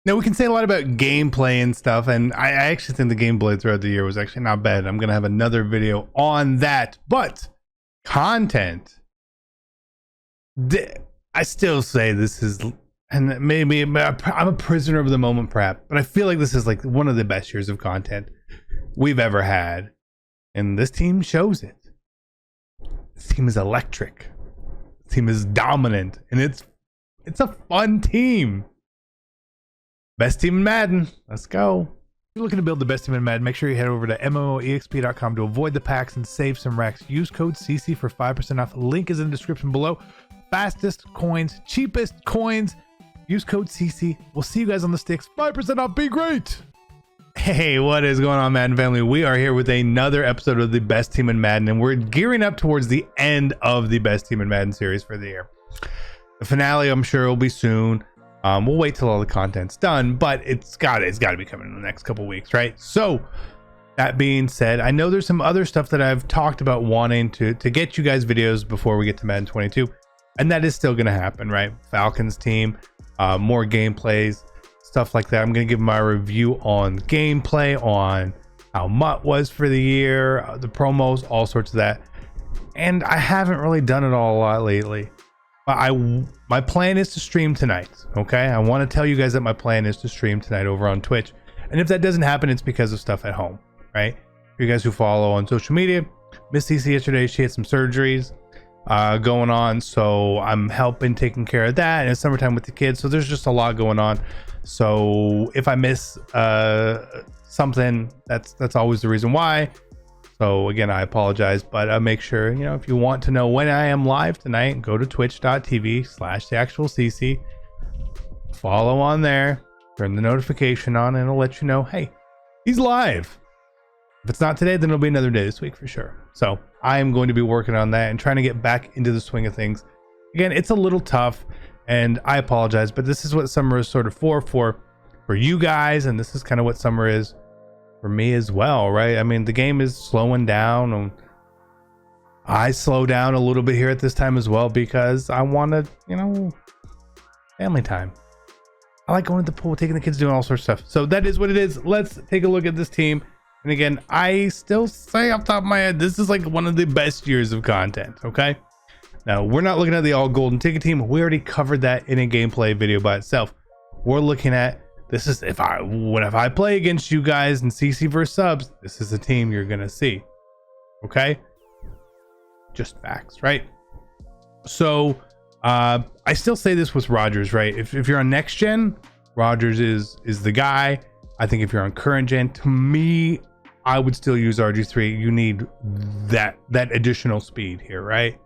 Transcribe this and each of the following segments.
Now we can say a lot about gameplay and stuff, and I actually think the gameplay throughout the year was actually not bad. I'm gonna have another video on that, but content, I still say this is, and maybe I'm a prisoner of the moment perhaps, but I feel like this is like one of the best years of content we've ever had, and this team shows it. This team is electric. This team is dominant, and it's a fun team. Best team in Madden. Let's go. If you're looking to build the best team in Madden, make sure you head over to MMOEXP.com to avoid the packs and save some racks. Use code CC for 5% off. Link is in the description below. Fastest coins, cheapest coins. Use code CC. We'll see you guys on the sticks. 5% off. Be great. Hey, what is going on, Madden family? We are here with another episode of the best team in Madden, and we're gearing up towards the end of the best team in Madden series for the year. The finale, I'm sure, will be soon. We'll wait till all the content's done, but it's got to be coming in the next couple weeks, right? So that being said, I know there's some other stuff that I've talked about wanting to get you guys videos before we get to Madden 22, and that is still going to happen, right? Falcons team, more gameplays, stuff like that. I'm going to give my review on gameplay, on how Mutt was for the year, the promos, all sorts of that. And I haven't really done it all a lot lately. My plan is to stream tonight. Okay, I want to tell you guys that my plan is to stream tonight over on Twitch, and if that doesn't happen, it's because of stuff at home, right? For you guys who follow on social media, Miss CC yesterday, she had some surgeries going on, so I'm helping taking care of that, and it's summertime with the kids, so there's just a lot going on. So if I miss something, that's always the reason why. So again, I apologize, but make sure, you know, if you want to know when I am live tonight, go to twitch.tv/TheActualCC, follow on there, turn the notification on, and it'll let you know, hey, he's live. If it's not today, then it'll be another day this week for sure. So I am going to be working on that and trying to get back into the swing of things. Again, it's a little tough, and I apologize, but this is what summer is sort of for you guys, and this is kind of what summer is for me as well, right? I mean, the game is slowing down, and I slow down a little bit here at this time as well because I want to, you know, family time. I like going to the pool, taking the kids, doing all sorts of stuff. So that is what it is. Let's take a look at this team. And again, I still say off the top of my head, this is like one of the best years of content, okay? Now, we're not looking at the all golden ticket team. We already covered that in a gameplay video by itself. We're looking at, this is if I play against you guys in CC versus subs, this is the team you're gonna see. Okay, just facts, right? So I still say this with Rodgers, right? If you're on next gen, Rodgers is the guy. I think if you're on current gen, to me, I would still use RG3. You need that additional speed here, right?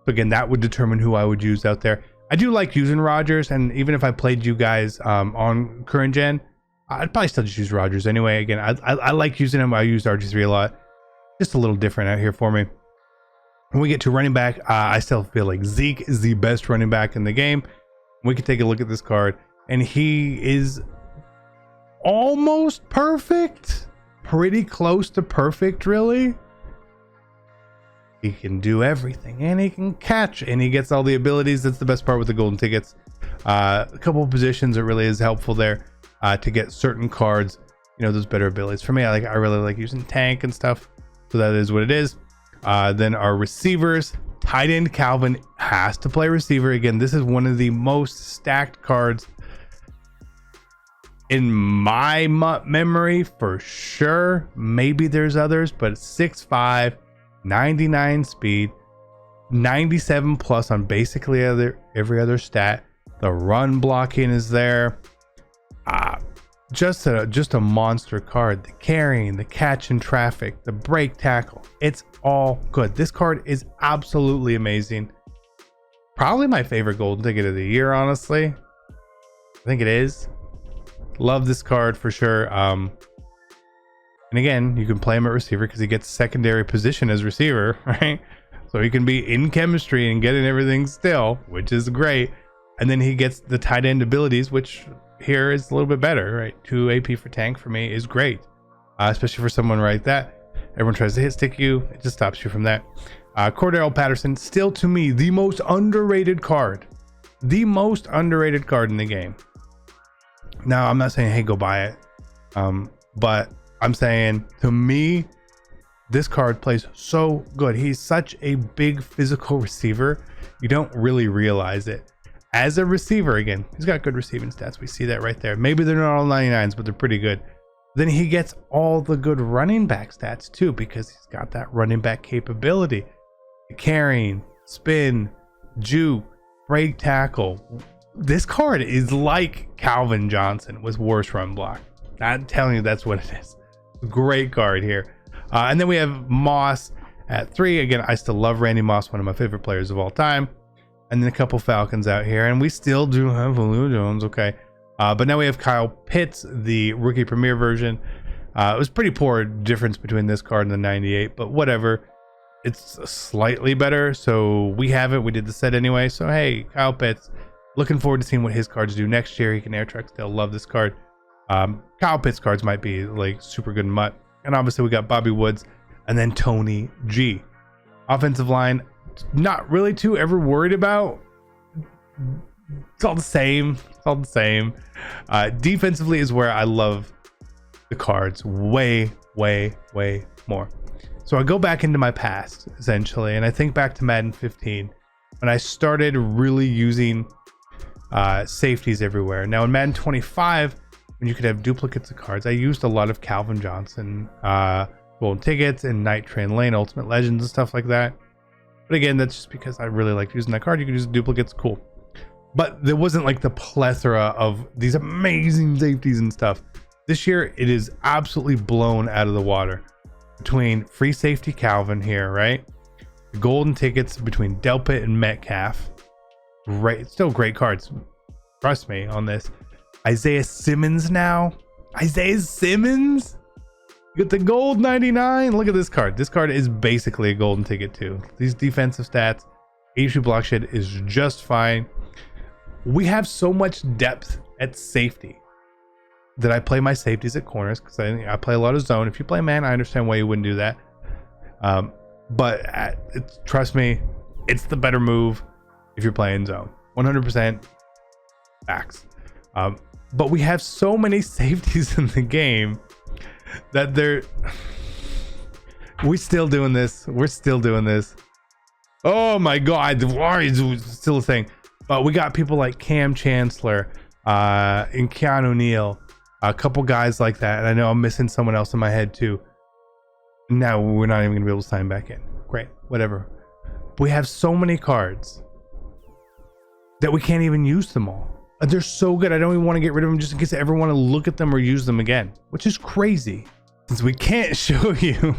So again, that would determine who I would use out there. I do like using Rodgers, and even if I played you guys on current gen, I'd probably still just use Rodgers anyway. Again, I like using him. I use RG3 a lot. Just a little different out here for me. When we get to running back, I still feel like Zeke is the best running back in the game. We can take a look at this card, and he is almost perfect. Pretty close to perfect, really. He can do everything, and he can catch, and he gets all the abilities. That's the best part with the golden tickets. A couple of positions, it really is helpful there to get certain cards, you know, those better abilities. For me, I really like using tank and stuff, so that is what it is. Then our receivers, tight end Calvin has to play receiver. Again, this is one of the most stacked cards in my memory for sure. Maybe there's others, but 6'5", 99 speed, 97 plus on basically every other stat. The run blocking is there. Just a monster card. The carrying, the catch in traffic, the break tackle, it's all good. This card is absolutely amazing. Probably my favorite golden ticket of the year, honestly. I think it is. Love this card for sure. And again, you can play him at receiver because he gets secondary position as receiver, right? So he can be in chemistry and getting everything still, which is great. And then he gets the tight end abilities, which here is a little bit better, right? 2 AP for tank for me is great, especially for someone like that. Everyone tries to hit stick you, it just stops you from that. Cordell Patterson, still to me, the most underrated card. The most underrated card in the game. Now, I'm not saying, hey, go buy it. But I'm saying, to me, this card plays so good. He's such a big physical receiver. You don't really realize it. As a receiver, again, he's got good receiving stats. We see that right there. Maybe they're not all 99s, but they're pretty good. Then he gets all the good running back stats too, because he's got that running back capability. Carrying, spin, juke, break tackle. This card is like Calvin Johnson with worse run block. I'm telling you, that's what it is. Great card here. And then we have Moss at 3. Again, I still love Randy Moss, one of my favorite players of all time. And then a couple Falcons out here. And we still do have Julio Jones, okay. But now we have Kyle Pitts, the rookie premier version. It was pretty poor difference between this card and the 98, but whatever. It's slightly better, so we have it. We did the set anyway. So hey, Kyle Pitts, looking forward to seeing what his cards do next year. He can air truck still. Love this card. Kyle Pitts cards might be like super good mutt. And obviously we got Bobby Woods and then Tony G. Offensive line, not really too ever worried about. It's all the same. It's all the same. Defensively is where I love the cards way more. So I go back into my past, essentially, and I think back to Madden 15 when I started really using safeties everywhere. Now in Madden 25, when you could have duplicates of cards, I used a lot of Calvin Johnson, Golden Tickets, and Night Train Lane, Ultimate Legends, and stuff like that. But again, that's just because I really liked using that card. You could use duplicates, cool. But there wasn't like the plethora of these amazing safeties and stuff. This year, it is absolutely blown out of the water. Between free safety Calvin here, right? The golden tickets between Delpit and Metcalf. Right, still great cards. Trust me on this. Isaiah Simmons now. Isaiah Simmons? You got the gold 99. Look at this card. This card is basically a golden ticket too. These defensive stats. HP block shed is just fine. We have so much depth at safety that I play my safeties at corners because I play a lot of zone. If you play man, I understand why you wouldn't do that. But trust me, it's the better move if you're playing zone. 100% facts. But we have so many safeties in the game that we're still doing this. We're still doing this. Oh my God, why is it still a thing? But we got people like Cam Chancellor and Keanu Neal, a couple guys like that. And I know I'm missing someone else in my head too. Now we're not even gonna be able to sign back in. Great, whatever. We have so many cards that we can't even use them all. They're so good. I don't even want to get rid of them just in case I ever want to look at them or use them again, which is crazy. Since we can't show you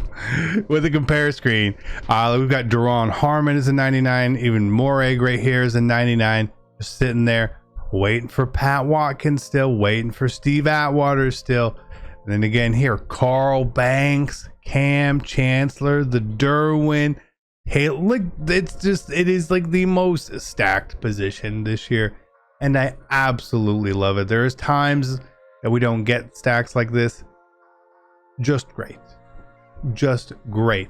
with a compare screen, we've got Deron Harmon as a 99, even Moreg right here is a 99, just sitting there waiting for Pat Watkins still, waiting for Steve Atwater still. And then again here, Carl Banks, Cam Chancellor, the Derwin. Hey, look, it is like the most stacked position this year. And I absolutely love it. There's times that we don't get stacks like this. Just great. Just great.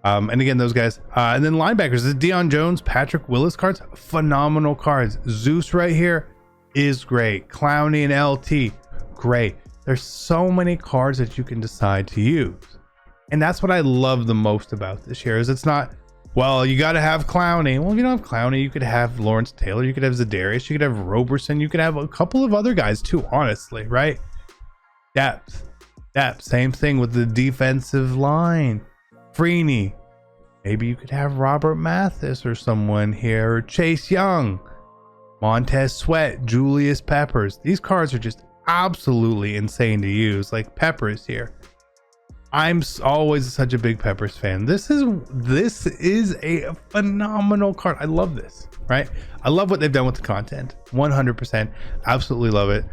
And again, those guys. And then linebackers, the Deion Jones, Patrick Willis cards, phenomenal cards. Zeus right here is great. Clowney and LT, great. There's so many cards that you can decide to use. And that's what I love the most about this year is it's not, well, you got to have Clowney. Well, if you don't have Clowney, you could have Lawrence Taylor, you could have Za'Darius, you could have Roberson, you could have a couple of other guys too, honestly, right? Depth. Same thing with the defensive line. Freeney. Maybe you could have Robert Mathis or someone here, or Chase Young, Montez Sweat, Julius Peppers. These cards are just absolutely insane to use, like Peppers here. I'm always such a big Peppers fan. This is a phenomenal card. I love this, right? I love what they've done with the content. 100%. Absolutely love it.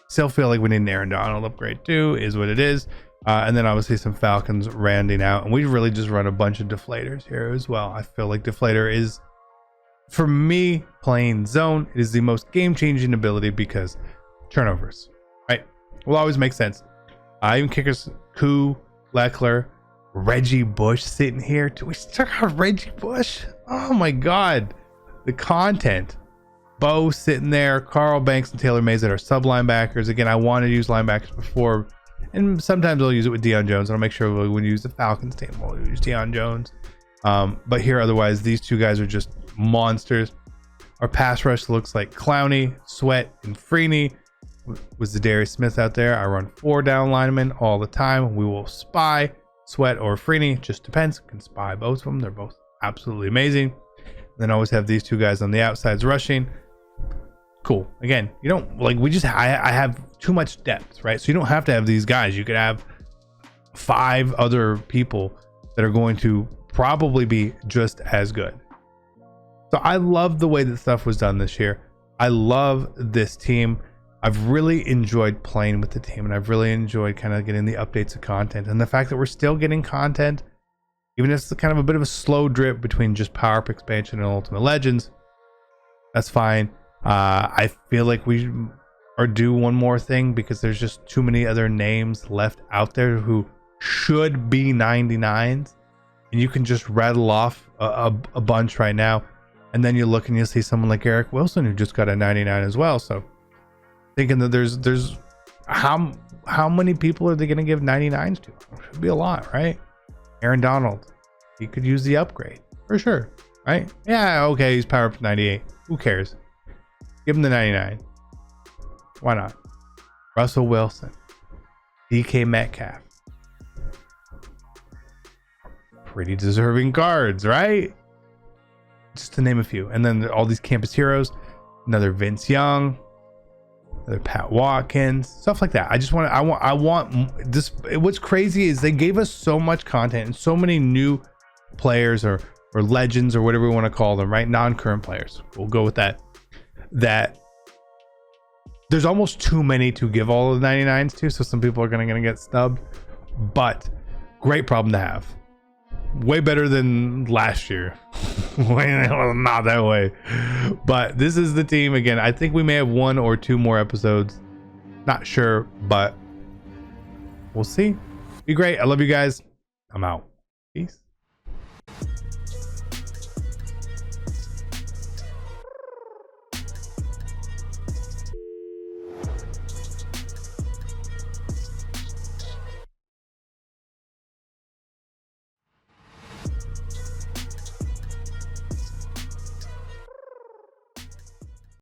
Still feel like we need an Aaron Donald upgrade too, is what it is. And then obviously some Falcons rounding out. And we've really just run a bunch of deflators here as well. I feel like deflator is, for me, playing zone, it is the most game-changing ability because turnovers, right? Will always make sense. Even kickers, Koo, Leckler, Reggie Bush sitting here. Do we still have Reggie Bush? Oh my God. The content Bo sitting there, Carl Banks and Taylor Mays that are sub linebackers. Again, I wanted to use linebackers before, and sometimes I'll use it with Deion Jones. I'll make sure when we use the Falcons team, we'll use Deion Jones. But here, otherwise, these two guys are just monsters. Our pass rush looks like Clowney, Sweat, and Freeney. Was the Darius Smith out there? I run 4 down linemen all the time. We will spy Sweat or Freeney, just depends. Can spy both of them. They're both absolutely amazing. Then always have these two guys on the outsides rushing. Cool. Again, you don't like, I have too much depth, right? So you don't have to have these guys. You could have 5 other people that are going to probably be just as good. So I love the way that stuff was done this year. I love this team. I've really enjoyed playing with the team, and I've really enjoyed kind of getting the updates of content, and the fact that we're still getting content, even if it's kind of a bit of a slow drip between just Power Up expansion and Ultimate Legends. That's fine. I feel like we are due one more thing because there's just too many other names left out there who should be 99s, and you can just rattle off a bunch right now, and then you look and you'll see someone like Eric Wilson who just got a 99 as well. So thinking that there's how many people are they going to give 99s to? Should be a lot, right? Aaron Donald, he could use the upgrade for sure, right? Yeah, okay, he's power up to 98. Who cares? Give him the 99. Why not? Russell Wilson, DK Metcalf, pretty deserving cards, right? Just to name a few. And then all these campus heroes, another Vince Young, another Pat Watkins, stuff like that. I want this. What's crazy is they gave us so much content and so many new players or legends or whatever we want to call them, right? Non-current players. We'll go with that. That there's almost too many to give all of the 99s to, so some people are gonna get snubbed. But great problem to have. Way better than last year. Not that way. But this is the team again. I think we may have 1 or 2 more episodes. Not sure, but we'll see. Be great. I love you guys. I'm out. Peace.